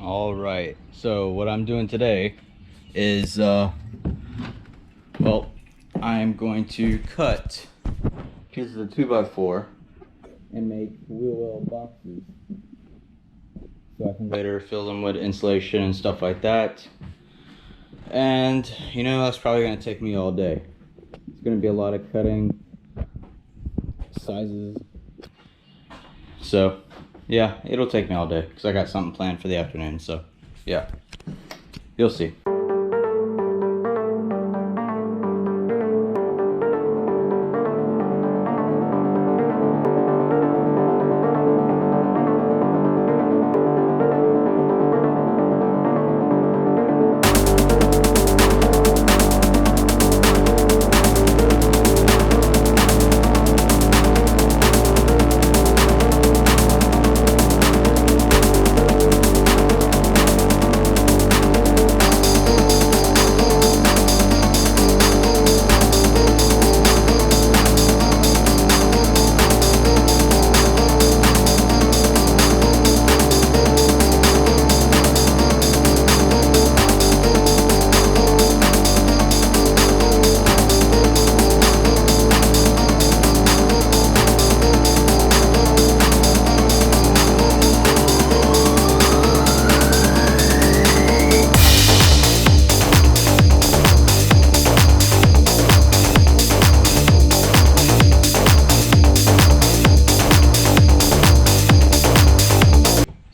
All right, so what I'm doing today is well, I'm going to cut pieces of 2x4 and make wheel well boxes so I can later fill them with insulation and stuff like that. And you know, that's probably going to take me all day. It's going to be a lot of cutting sizes, so yeah, it'll take me all day because I got something planned for the afternoon. So yeah, you'll see.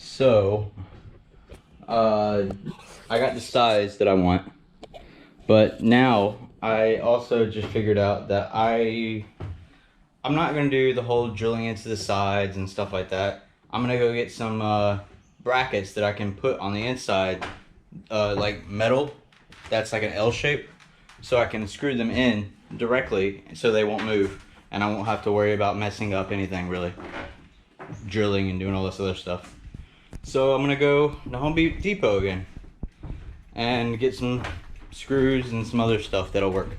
So, I got the size that I want, but now I also just figured out that I'm not gonna do the whole drilling into the sides and stuff like that. I'm gonna go get some brackets that I can put on the inside, like metal, that's like an L shape, so I can screw them in directly so they won't move, and I won't have to worry about messing up anything really, drilling and doing all this other stuff. So I'm gonna go to Home Depot again and get some screws and some other stuff that'll work.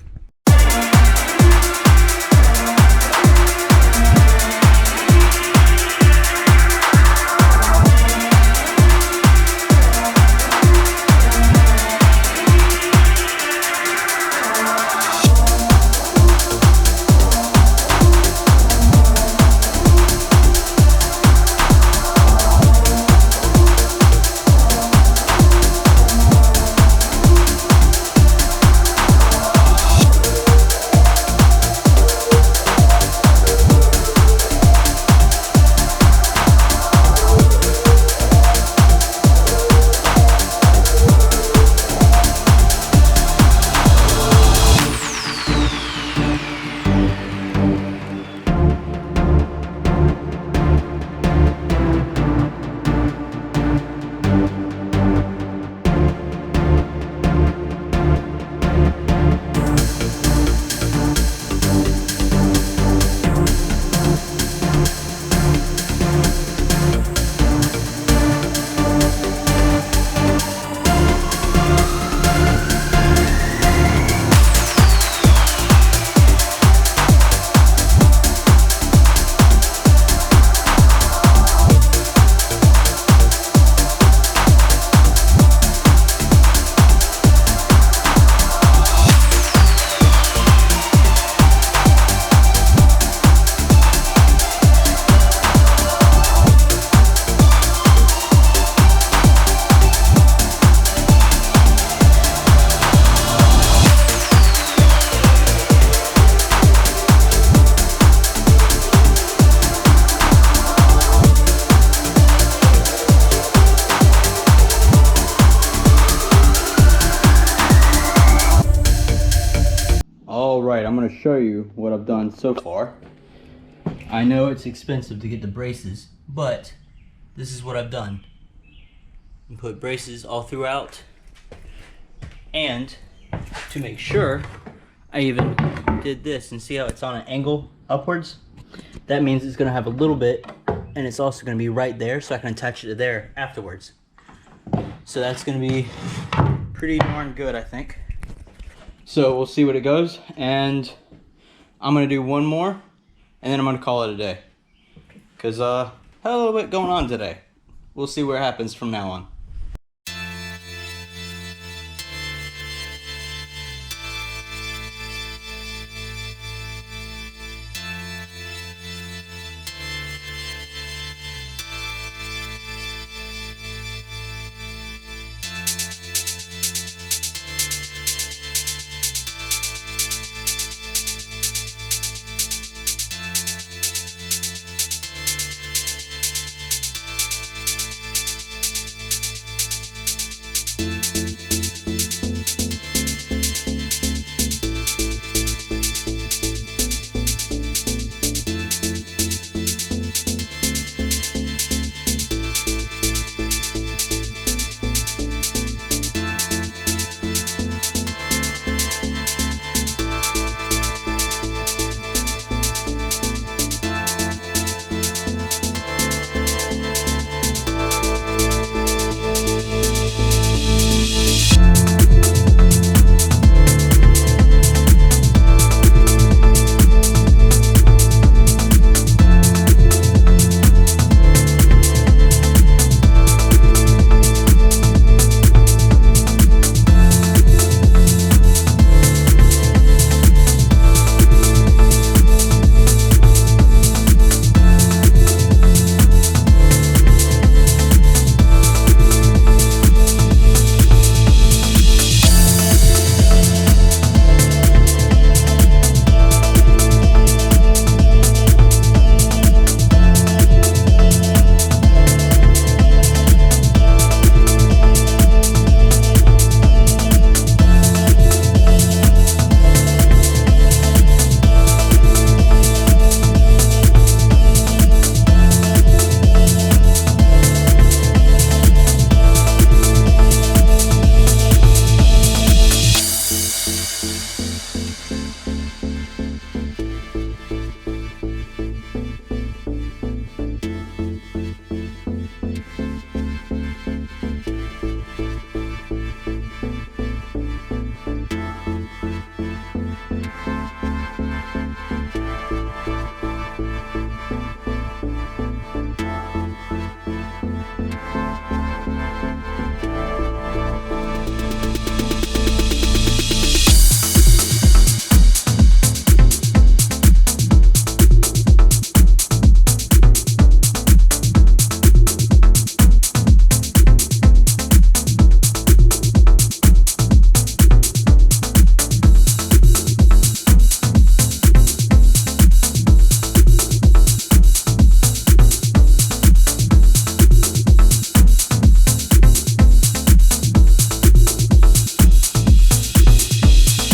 Alright, I'm going to show you what I've done so far. I know it's expensive to get the braces, but this is what I've done. I put braces all throughout, and to make sure, I even did this, and see how it's on an angle upwards? That means it's going to have a little bit, and it's also going to be right there, so I can attach it to there afterwards. So that's going to be pretty darn good, I think. So we'll see what it goes, and I'm gonna do one more, and then I'm gonna call it a day. Cause had a little bit going on today. We'll see what happens from now on.